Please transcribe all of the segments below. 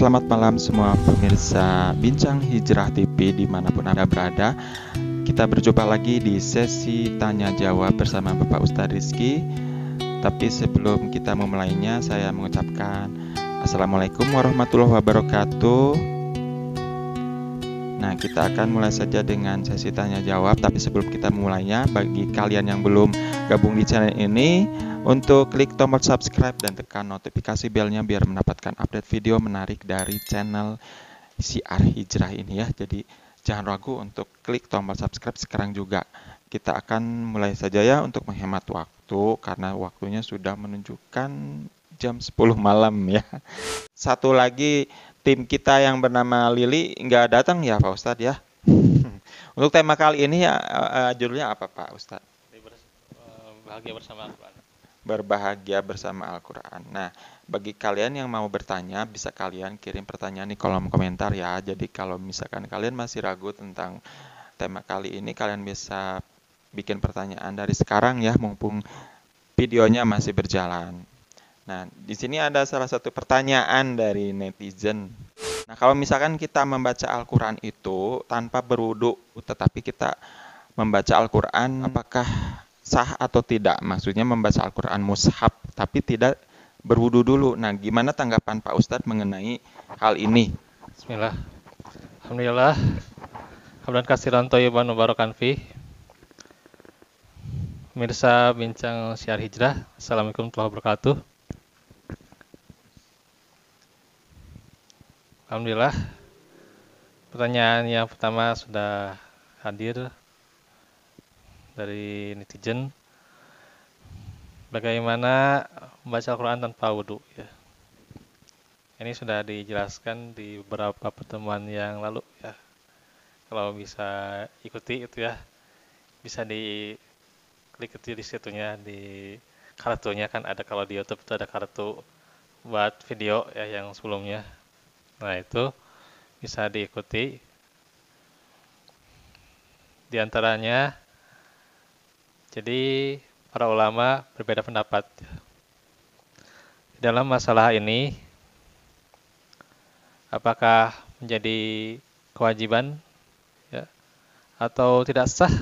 selamat malam semua pemirsa Bincang Hijrah TV dimanapun Anda berada. Kita berjumpa lagi di sesi tanya jawab bersama Bapak Ustadz Rizky. Tapi sebelum kita memulainya, saya mengucapkan Assalamualaikum warahmatullahi wabarakatuh. Nah, kita akan mulai saja dengan sesi tanya jawab. Tapi sebelum kita memulainya, bagi kalian yang belum gabung di channel ini, untuk klik tombol subscribe dan tekan notifikasi belnya biar mendapatkan update video menarik dari channel Syiar Hijrah ini ya. Jadi jangan ragu untuk klik tombol subscribe sekarang juga. Kita akan mulai saja ya untuk menghemat waktu karena waktunya sudah menunjukkan jam 10 malam ya. Satu lagi tim kita yang bernama Lili nggak datang ya Pak Ustadz ya. Untuk tema kali ini ya judulnya apa Pak Ustadz? Bahagia bersama Al-Quran. Berbahagia bersama Al-Quran. Nah, bagi kalian yang mau bertanya, bisa kalian kirim pertanyaan di kolom komentar ya. Jadi kalau misalkan kalian masih ragu tentang tema kali ini, kalian bisa bikin pertanyaan dari sekarang ya, mumpung videonya masih berjalan. Nah, di sini ada salah satu pertanyaan dari netizen. Nah, kalau misalkan kita membaca Al-Quran itu tanpa berwudu, tetapi kita membaca Al-Quran, apakah sah atau tidak? Maksudnya membaca Al-Quran mushaf, tapi tidak berwudu dulu. Nah, gimana tanggapan Pak Ustadz mengenai hal ini? Bismillah. Alhamdulillah. Hamdan katsiran thayyiban mubarakan fi. Pemirsa Bincang Syiar Hijrah, Assalamualaikum warahmatullahi wabarakatuh. Alhamdulillah. Pertanyaan yang pertama sudah hadir dari netizen. Bagaimana membaca Al-Quran tanpa wudhu ya. Ini sudah dijelaskan di beberapa pertemuan yang lalu ya. Kalau bisa ikuti itu ya, bisa diklik itu di situnya, di kartunya kan ada, kalau di YouTube itu ada kartu buat video ya yang sebelumnya. Nah itu bisa diikuti. Di antaranya, jadi para ulama berbeda pendapat dalam masalah ini. Apakah menjadi kewajiban ya, atau tidak sah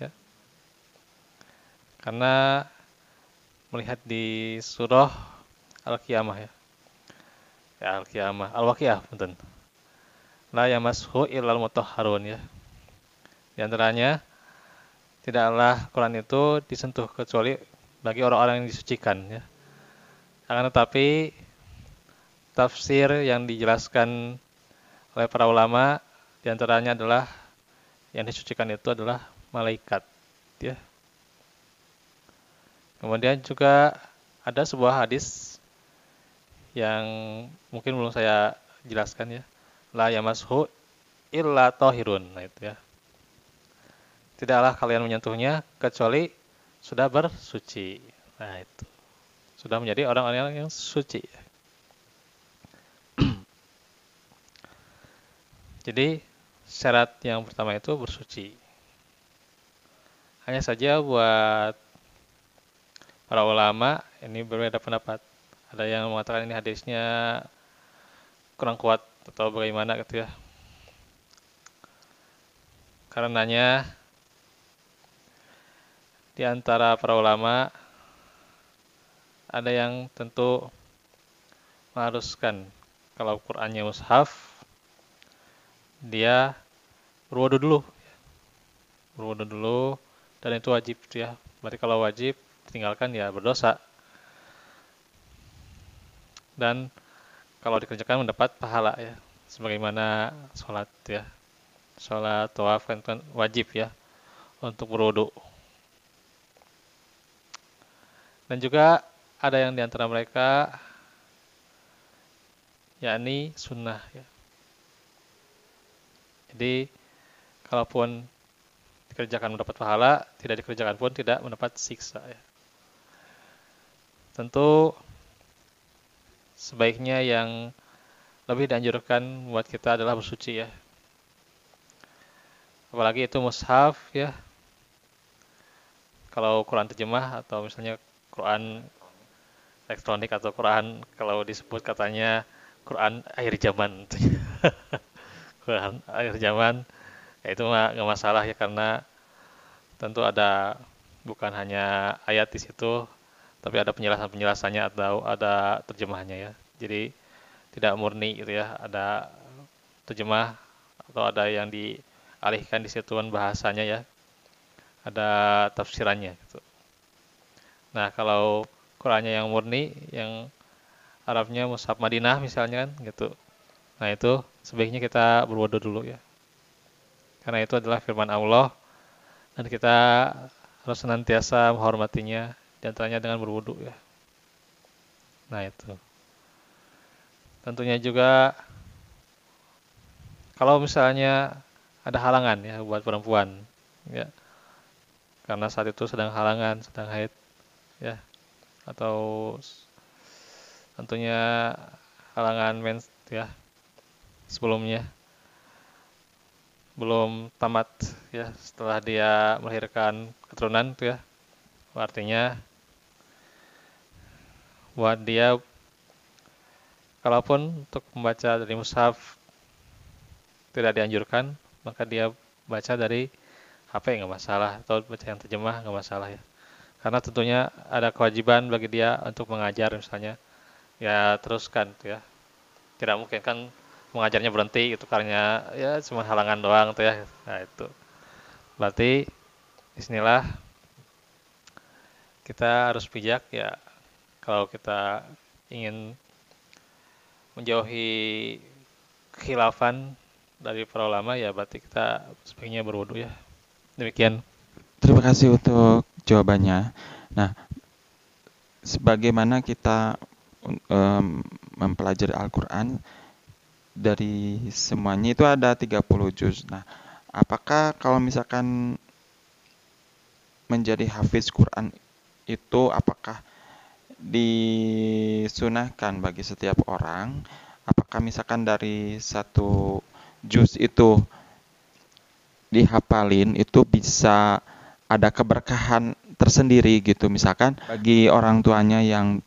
ya. Karena melihat di surah Al-Qiyamah ya. Ya Al-Qiyamah, Al-Waqiah punten. La yamashu illal mutahharun ya. Di antaranya, tidaklah Quran itu disentuh kecuali bagi orang-orang yang disucikan ya. Akan tetapi tafsir yang dijelaskan oleh para ulama di antaranya adalah yang disucikan itu adalah malaikat ya. Kemudian juga ada sebuah hadis yang mungkin belum saya jelaskan ya. La yamashu illa thahirun. Nah itu ya. Tidaklah kalian menyentuhnya kecuali sudah bersuci. Nah itu. Sudah menjadi orang-orang yang suci. Jadi syarat yang pertama itu bersuci. Hanya saja buat para ulama ini berbeda pendapat. Ada yang mengatakan ini hadisnya kurang kuat atau bagaimana gitu ya. Karenanya di antara para ulama ada yang tentu mengharuskan kalau Qur'annya mushaf dia berwudu dulu dan itu wajib ya. Berarti kalau wajib ditinggalkan ya berdosa. Dan kalau dikerjakan mendapat pahala ya. Sebagaimana sholat ya. Sholat tawaf kan wajib ya untuk berwudu. Dan juga ada yang diantara mereka yakni sunnah ya. Jadi kalaupun dikerjakan mendapat pahala, tidak dikerjakan pun tidak mendapat siksa ya. Tentu sebaiknya yang lebih dianjurkan buat kita adalah bersuci ya. Apalagi itu mushaf ya. Kalau Quran terjemah atau misalnya Quran elektronik atau Quran kalau disebut katanya Quran akhir zaman. Quran akhir zaman, ya itu mah nggak masalah ya, karena tentu ada bukan hanya ayat di situ, tapi ada penjelasan-penjelasannya atau ada terjemahnya ya. Jadi tidak murni gitu ya, ada terjemah atau ada yang dialihkan di situan bahasanya ya, ada tafsirannya gitu. Nah, kalau Qurannya yang murni, yang Arabnya Mushaf Madinah misalnya kan gitu. Nah, itu sebaiknya kita berwudu dulu ya. Karena itu adalah firman Allah dan kita harus senantiasa menghormatinya, di antaranya dengan berwudu ya. Nah, itu. Tentunya juga kalau misalnya ada halangan ya buat perempuan ya, karena saat itu sedang halangan, sedang haid ya, atau tentunya halangan mens ya, sebelumnya belum tamat ya, setelah dia melahirkan keturunan itu ya, artinya buat dia, kalaupun untuk membaca dari mushaf tidak dianjurkan, maka dia baca dari HP nggak masalah, atau baca yang terjemah nggak masalah ya, karena tentunya ada kewajiban bagi dia untuk mengajar misalnya ya, teruskan tuh ya, tidak mungkin kan mengajarnya berhenti itu karena ya cuma halangan doang tuh ya. Nah, itu berarti bismillah, kita harus bijak ya, kalau kita ingin menjauhi kekhilafan dari para ulama ya, berarti kita sebaiknya berwudu ya. Demikian. Terima kasih untuk jawabannya. Nah, sebagaimana kita mempelajari Al-Quran, dari semuanya itu ada 30 juz. Nah, apakah kalau misalkan menjadi hafiz Quran itu apakah disunahkan bagi setiap orang? Apakah misalkan dari satu juz itu dihafalin itu bisa ada keberkahan tersendiri gitu, misalkan bagi orang tuanya yang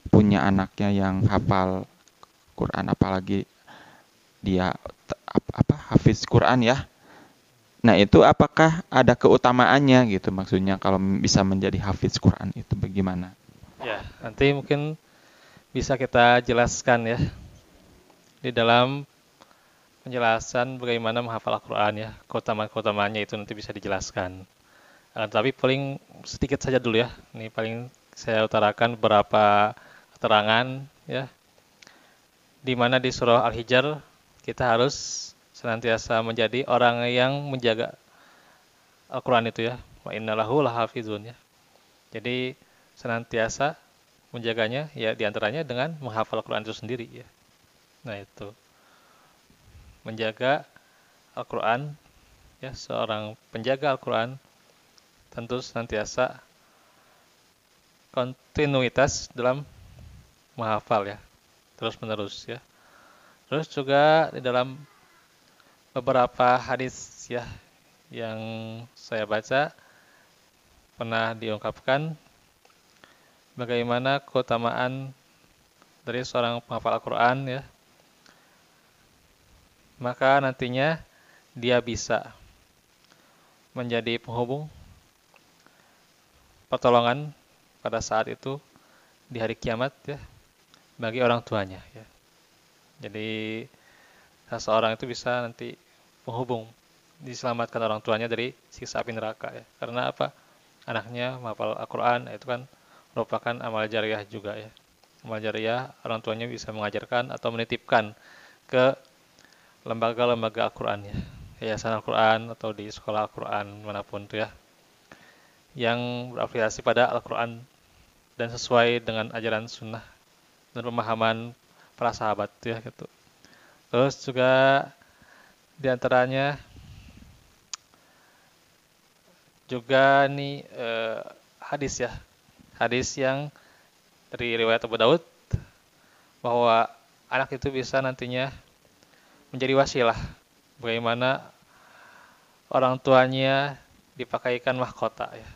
punya anaknya yang hafal Quran, apalagi dia hafiz Quran ya. Nah, itu apakah ada keutamaannya gitu, maksudnya kalau bisa menjadi hafiz Quran itu bagaimana? Ya, nanti mungkin bisa kita jelaskan ya di dalam penjelasan bagaimana menghafal Al-Quran ya, keutamaan-keutamaannya itu nanti bisa dijelaskan. Tapi paling sedikit saja dulu ya. Ini paling saya utarakan beberapa keterangan ya, di mana di surah Al-Hijr kita harus senantiasa menjadi orang yang menjaga Al-Quran itu ya. Wa innalahu lahafizun ya. Jadi senantiasa menjaganya ya, diantaranya dengan menghafal Al-Quran itu sendiri ya. Nah, itu menjaga Al-Quran ya, seorang penjaga Al-Quran tentu senantiasa kontinuitas dalam menghafal ya, terus menerus ya. Terus juga di dalam beberapa hadis ya yang saya baca pernah diungkapkan bagaimana keutamaan dari seorang penghafal Al-Quran ya, maka nantinya dia bisa menjadi penghubung pertolongan pada saat itu di hari kiamat ya, bagi orang tuanya ya. Jadi seseorang itu bisa nanti penghubung, diselamatkan orang tuanya dari siksa api neraka ya. Karena apa? Anaknya menghafal Al-Quran, itu kan merupakan amal jariah juga ya. Amal jariah, orang tuanya bisa mengajarkan atau menitipkan ke lembaga-lembaga Al-Quran ya. Yayasan Al-Quran atau di sekolah Al-Quran manapun tuh ya, yang berafiliasi pada Al-Quran dan sesuai dengan ajaran sunnah dan pemahaman para sahabat tuh ya gitu. Terus juga diantaranya juga nih hadis ya, hadis yang dari riwayat Abu Daud bahwa anak itu bisa nantinya menjadi wasilah bagaimana orang tuanya dipakaikan mahkota ya,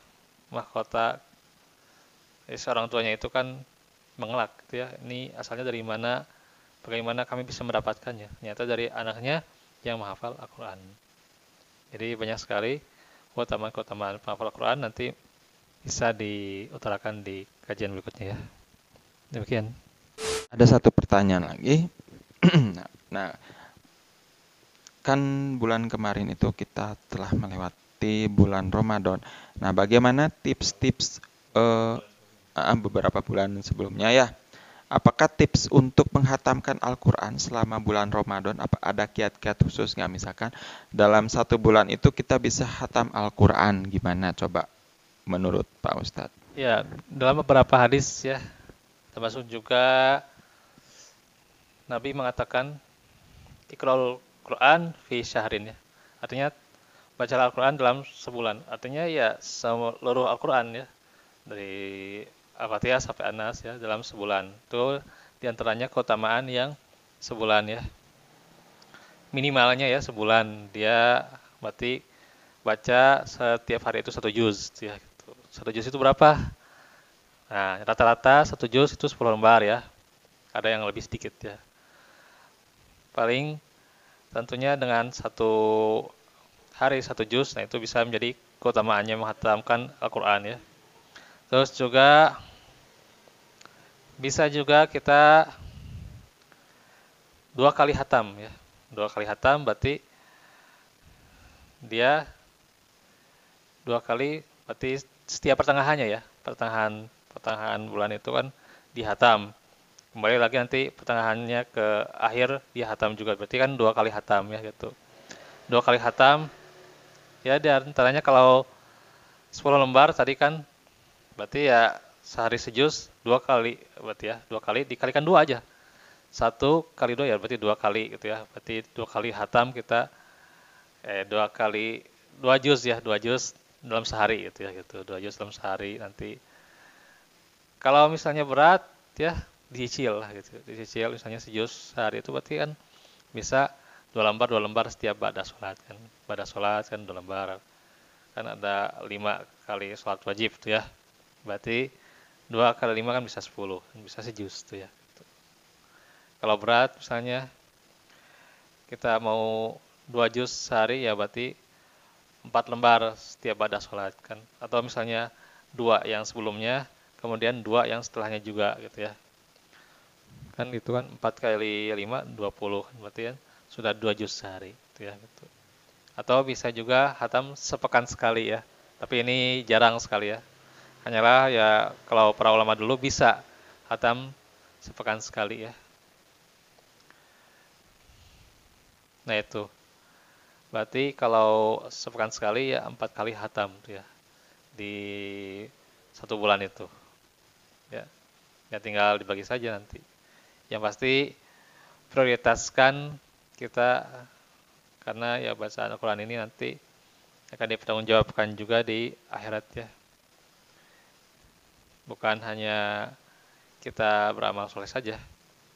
mahkota. Jadi seorang tuanya itu kan mengelak gitu ya, ini asalnya dari mana bagaimana kami bisa mendapatkannya? Ternyata dari anaknya yang menghafal Al-Quran. Jadi banyak sekali keutamaan-keutamaan penghafal Al-Quran, nanti bisa diutarakan di kajian berikutnya ya. Demikian. Ada satu pertanyaan lagi. Nah, kan bulan kemarin itu kita telah melewati bulan Ramadan. Nah, bagaimana tips-tips beberapa bulan sebelumnya ya? Apakah tips untuk menghatamkan Al-Quran selama bulan Ramadan? Apa ada kiat-kiat khusus nggak? Misalkan dalam 1 bulan itu kita bisa hatam Al-Quran, gimana coba menurut Pak Ustadz? Ya, dalam beberapa hadis ya, termasuk juga Nabi mengatakan Iqra'ul Quran fi syahrin ya. Artinya baca Al-Quran dalam sebulan. Artinya ya seluruh Al-Quran ya. Dari Al-Fatihah sampai An-Nas ya dalam sebulan. Itu diantaranya keutamaan yang sebulan ya. Minimalnya ya sebulan. Dia berarti baca setiap hari itu 1 juz ya. 1 juz itu berapa? Nah, rata-rata 1 juz itu 10 lembar ya. Ada yang lebih sedikit ya. Paling tentunya dengan 1 hari 1 juz, nah itu bisa menjadi keutamaannya menghatamkan Al-Quran ya. Terus juga bisa juga kita 2 kali hatam ya. 2 kali hatam berarti dia 2 kali berarti setiap pertengahannya ya. Pertengahan bulan itu kan dihatam. Kembali lagi nanti pertengahannya ke akhir dia hatam juga. Berarti kan 2 kali hatam ya gitu. 2 kali hatam ya, diantaranya kalau 10 lembar tadi kan berarti ya sehari sejuz 2 kali berarti ya. 2 kali dikalikan 2 aja. 1 kali 2 ya berarti 2 kali gitu ya. Berarti 2 kali hatam kita 2 kali 2 juz ya, 2 juz dalam sehari gitu ya gitu. 2 juz dalam sehari nanti. Kalau misalnya berat ya dicicil lah gitu. Dicicil misalnya sejuz sehari itu berarti kan bisa 2 lembar setiap ba'da sholat kan. Ba'da sholat kan 2 lembar. Kan ada 5 kali sholat wajib tuh ya. Berarti 2 kali 5 kan bisa 10. Bisa sejuz tuh ya. Kalau berat misalnya kita mau 2 juz sehari ya berarti 4 lembar setiap ba'da sholat kan. Atau misalnya 2 yang sebelumnya, kemudian 2 yang setelahnya juga gitu ya. Kan itu kan 4 kali 5, 20 kan. Berarti kan sudah 2 juz sehari gitu ya. Gitu. Atau bisa juga hatam sepekan sekali ya. Tapi ini jarang sekali ya. Hanyalah ya kalau para ulama dulu bisa hatam sepekan sekali ya. Nah itu. Berarti kalau sepekan sekali ya 4 kali hatam tuh ya. Di 1 bulan itu. Ya. Ya tinggal dibagi saja nanti. Yang pasti prioritaskan kita karena ya bacaan Al-Quran ini nanti akan dipertanggungjawabkan juga di akhirat ya. Bukan hanya kita beramal soleh saja,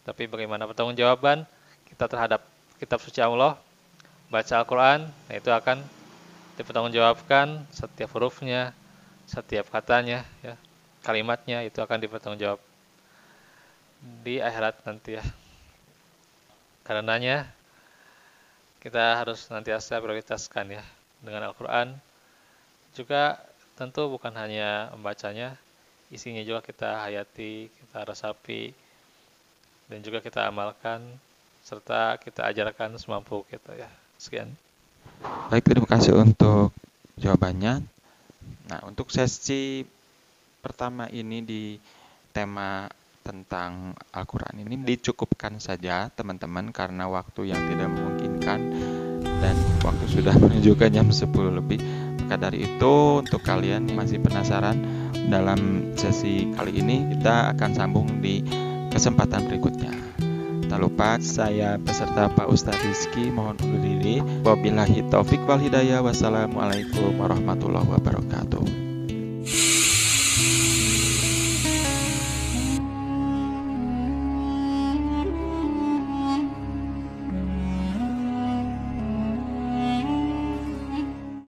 tapi bagaimana pertanggungjawaban kita terhadap kitab suci Allah, baca Al-Quran, nah itu akan dipertanggungjawabkan setiap hurufnya, setiap katanya, ya, kalimatnya itu akan dipertanggungjawab di akhirat nanti ya. Karenanya kita harus nantiasa prioritaskan ya dengan Al-Quran. Juga tentu bukan hanya membacanya, isinya juga kita hayati, kita resapi, dan juga kita amalkan, serta kita ajarkan semampu kita ya. Sekian. Baik, terima kasih untuk jawabannya. Nah, untuk sesi pertama ini di tema tentang Al-Quran ini dicukupkan saja teman-teman karena waktu yang tidak memungkinkan dan waktu sudah menunjukkan jam 10 lebih. Maka dari itu untuk kalian yang masih penasaran dalam sesi kali ini kita akan sambung di kesempatan berikutnya. Tak lupa saya beserta Pak Ustadz Rizky mohon undur diri. Wabillahi taufik wal hidayah. Wassalamualaikum warahmatullahi wabarakatuh.